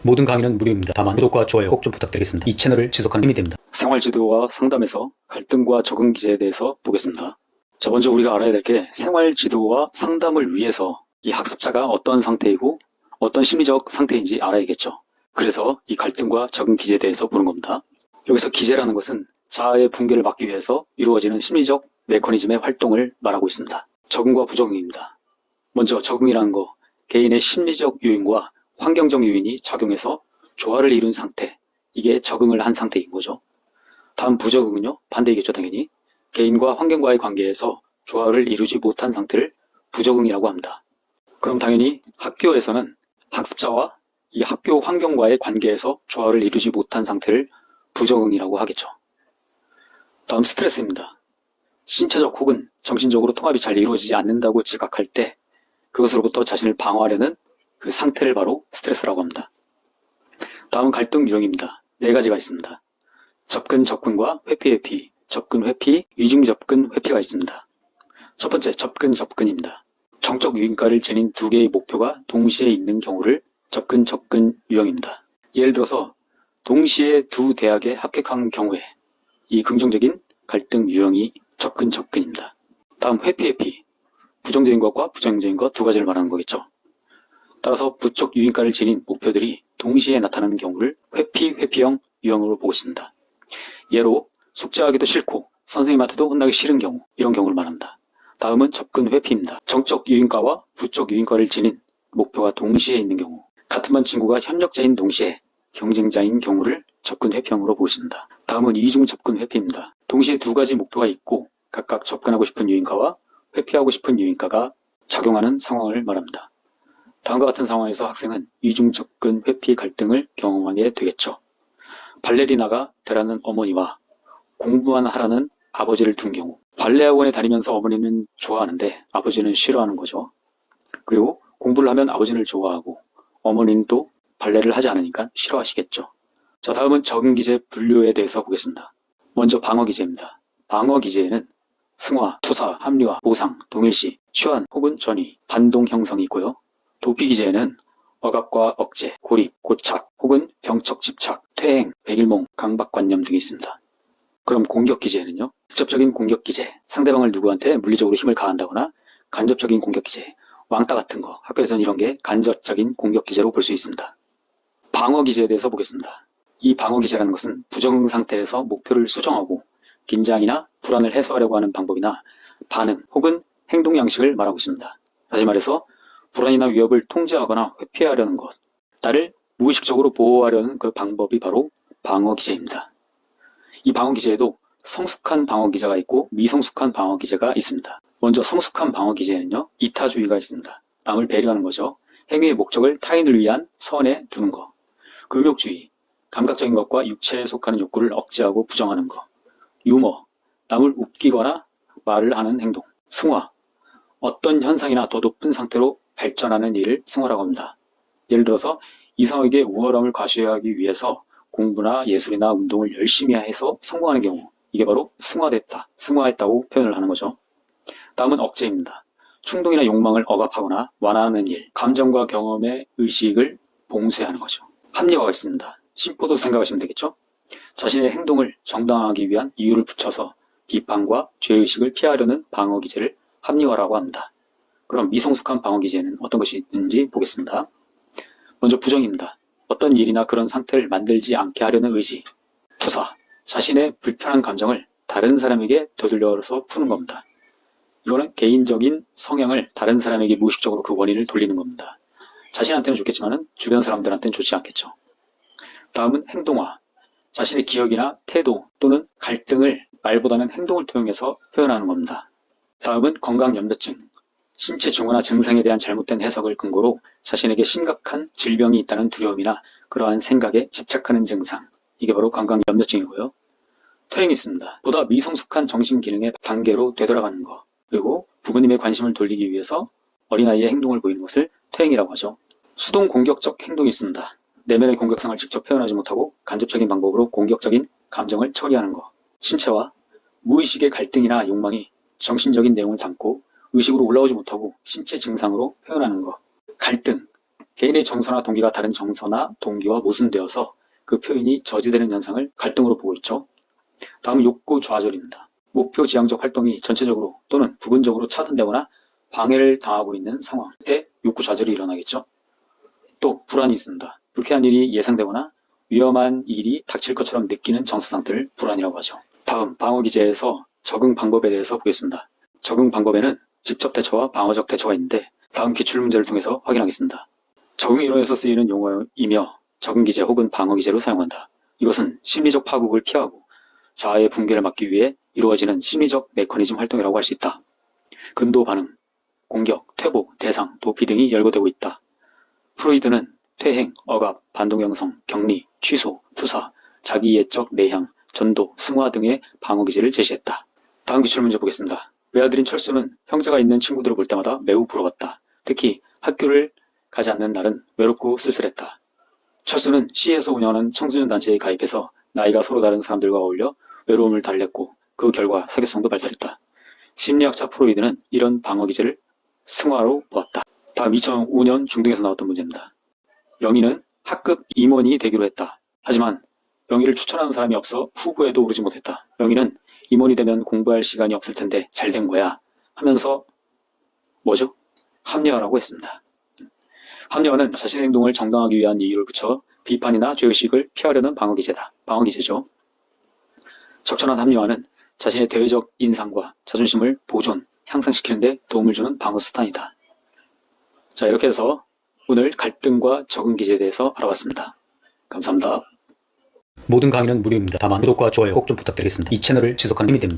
모든 강의는 무료입니다. 다만 구독과 좋아요 꼭 좀 부탁드리겠습니다. 이 채널을 지속하는 힘이 됩니다. 생활지도와 상담에서 갈등과 적응 기제에 대해서 보겠습니다. 자, 먼저 우리가 알아야 될 게 생활지도와 상담을 위해서 이 학습자가 어떤 상태이고 어떤 심리적 상태인지 알아야겠죠. 그래서 이 갈등과 적응 기제에 대해서 보는 겁니다. 여기서 기제라는 것은 자아의 붕괴를 막기 위해서 이루어지는 심리적 메커니즘의 활동을 말하고 있습니다. 적응과 부적응입니다. 먼저 적응이라는 거, 개인의 심리적 요인과 환경적 요인이 작용해서 조화를 이룬 상태, 이게 적응을 한 상태인 거죠. 다음 부적응은요, 반대이겠죠 당연히. 개인과 환경과의 관계에서 조화를 이루지 못한 상태를 부적응이라고 합니다. 그럼 당연히 학교에서는 학습자와 이 학교 환경과의 관계에서 조화를 이루지 못한 상태를 부적응이라고 하겠죠. 다음 스트레스입니다. 신체적 혹은 정신적으로 통합이 잘 이루어지지 않는다고 지각할 때 그것으로부터 자신을 방어하려는 그 상태를 바로 스트레스라고 합니다. 다음은 갈등 유형입니다. 4가지가 있습니다. 접근 접근과 회피 회피, 접근 회피, 이중 접근 회피가 있습니다. 첫 번째 접근입니다. 정적 유인가를 지닌 2개의 목표가 동시에 있는 경우를 접근 유형입니다. 예를 들어서 동시에 2 대학에 합격한 경우에 이 긍정적인 갈등 유형이 접근입니다. 다음 회피, 부정적인 것과 부정적인 것 2가지를 말하는 거겠죠. 따라서 부적 유인가를 지닌 목표들이 동시에 나타나는 경우를 회피형 유형으로 보고 있습니다. 예로 숙제하기도 싫고 선생님한테도 혼나기 싫은 경우, 이런 경우를 말합니다. 다음은 접근 회피입니다. 정적 유인가와 부적 유인가를 지닌 목표가 동시에 있는 경우, 같은 반 친구가 협력자인 동시에 경쟁자인 경우를 접근 회피형으로 보고 있습니다. 다음은 이중 접근 회피입니다. 동시에 2가지 목표가 있고 각각 접근하고 싶은 유인가와 회피하고 싶은 유인가가 작용하는 상황을 말합니다. 다음과 같은 상황에서 학생은 이중 접근 회피 갈등을 경험하게 되겠죠. 발레리나가 되라는 어머니와 공부만 하라는 아버지를 둔 경우, 발레 학원에 다니면서 어머니는 좋아하는데 아버지는 싫어하는 거죠. 그리고 공부를 하면 아버지를 좋아하고 어머니는 또 발레를 하지 않으니까 싫어하시겠죠. 자, 다음은 적응기제 분류에 대해서 보겠습니다. 먼저 방어기제입니다. 방어기제에는 승화, 투사, 합리화, 보상, 동일시, 취환 혹은 전위, 반동 형성이 있고요. 도피기제에는 억압과 억제, 고립, 고착 혹은 병척 집착, 퇴행, 백일몽, 강박관념 등이 있습니다. 그럼 공격기제는요? 직접적인 공격기제, 상대방을 누구한테 물리적으로 힘을 가한다거나 간접적인 공격기제, 왕따 같은 거, 학교에서는 이런 게 간접적인 공격기제로 볼 수 있습니다. 방어기제에 대해서 보겠습니다. 이 방어기제라는 것은 부적응 상태에서 목표를 수정하고 긴장이나 불안을 해소하려고 하는 방법이나 반응 혹은 행동 양식을 말하고 있습니다. 다시 말해서 불안이나 위협을 통제하거나 회피하려는 것, 나를 무의식적으로 보호하려는 그 방법이 바로 방어기제입니다. 이 방어기제에도 성숙한 방어기제가 있고 미성숙한 방어기제가 있습니다. 먼저 성숙한 방어기제에는요, 이타주의가 있습니다. 남을 배려하는 거죠. 행위의 목적을 타인을 위한 선에 두는 것. 금욕주의, 감각적인 것과 육체에 속하는 욕구를 억제하고 부정하는 것. 유머, 남을 웃기거나 말을 하는 행동. 승화, 어떤 현상이나 더 높은 상태로 발전하는 일을 승화라고 합니다. 예를 들어서 이성에게 우월함을 과시하기 위해서 공부나 예술이나 운동을 열심히 해서 성공하는 경우, 이게 바로 승화했다고 표현을 하는 거죠. 다음은 억제입니다. 충동이나 욕망을 억압하거나 완화하는 일, 감정과 경험의 의식을 봉쇄하는 거죠. 합리화가 있습니다. 심포도 생각하시면 되겠죠? 자신의 행동을 정당화하기 위한 이유를 붙여서 비판과 죄의식을 피하려는 방어기제를 합리화라고 합니다. 그럼 미성숙한 방어기제는 어떤 것이 있는지 보겠습니다. 먼저 부정입니다. 어떤 일이나 그런 상태를 만들지 않게 하려는 의지. 투사, 자신의 불편한 감정을 다른 사람에게 되돌려서 푸는 겁니다. 이거는 개인적인 성향을 다른 사람에게 무의식적으로 그 원인을 돌리는 겁니다. 자신한테는 좋겠지만 주변 사람들한테는 좋지 않겠죠. 다음은 행동화. 자신의 기억이나 태도 또는 갈등을 말보다는 행동을 통해서 표현하는 겁니다. 다음은 건강염려증. 신체 증후나 증상에 대한 잘못된 해석을 근거로 자신에게 심각한 질병이 있다는 두려움이나 그러한 생각에 집착하는 증상. 이게 바로 건강염려증이고요. 퇴행이 있습니다. 보다 미성숙한 정신기능의 단계로 되돌아가는 것. 그리고 부모님의 관심을 돌리기 위해서 어린아이의 행동을 보이는 것을 퇴행이라고 하죠. 수동 공격적 행동이 있습니다. 내면의 공격성을 직접 표현하지 못하고 간접적인 방법으로 공격적인 감정을 처리하는 것. 신체와 무의식의 갈등이나 욕망이 정신적인 내용을 담고 의식으로 올라오지 못하고 신체 증상으로 표현하는 것. 갈등, 개인의 정서나 동기가 다른 정서나 동기와 모순되어서 그 표현이 저지되는 현상을 갈등으로 보고 있죠. 다음은 욕구 좌절입니다. 목표 지향적 활동이 전체적으로 또는 부분적으로 차단되거나 방해를 당하고 있는 상황. 그때 욕구 좌절이 일어나겠죠. 또 불안이 있습니다. 불쾌한 일이 예상되거나 위험한 일이 닥칠 것처럼 느끼는 정서 상태를 불안이라고 하죠. 다음 방어 기제에서 적응 방법에 대해서 보겠습니다. 적응 방법에는 직접 대처와 방어적 대처가 있는데 다음 기출 문제를 통해서 확인하겠습니다. 적응 이론에서 쓰이는 용어이며 적응 기제 혹은 방어 기제로 사용한다. 이것은 심리적 파국을 피하고 자아의 붕괴를 막기 위해 이루어지는 심리적 메커니즘 활동이라고 할 수 있다. 근도 반응, 공격, 퇴보, 대상, 도피 등이 열거되고 있다. 프로이드는 퇴행, 억압, 반동 형성, 격리, 취소, 투사, 자기이해적 내향, 전도, 승화 등의 방어 기제를 제시했다. 다음 기출 문제 보겠습니다. 외아들인 철수는 형제가 있는 친구들을 볼 때마다 매우 부러웠다. 특히 학교를 가지 않는 날은 외롭고 쓸쓸했다. 철수는 시에서 운영하는 청소년 단체에 가입해서 나이가 서로 다른 사람들과 어울려 외로움을 달랬고 그 결과 사교성도 발달했다. 심리학자 프로이드는 이런 방어 기제를 승화로 보았다. 다음 2005년 중등에서 나왔던 문제입니다. 영희는 학급 임원이 되기로 했다. 하지만 영희를 추천하는 사람이 없어 후보에도 오르지 못했다. 영희는 임원이 되면 공부할 시간이 없을 텐데 잘 된 거야 하면서 뭐죠? 합리화라고 했습니다. 합리화는 자신의 행동을 정당하기 위한 이유를 붙여 비판이나 죄의식을 피하려는 방어기제다. 방어기제죠. 적절한 합리화는 자신의 대외적 인상과 자존심을 보존, 향상시키는 데 도움을 주는 방어수단이다. 자, 이렇게 해서 오늘 갈등과 적응기제에 대해서 알아봤습니다. 감사합니다. 모든 강의는 무료입니다. 다만 구독과 좋아요 꼭 좀 부탁드리겠습니다. 이 채널을 지속하는 힘이 됩니다.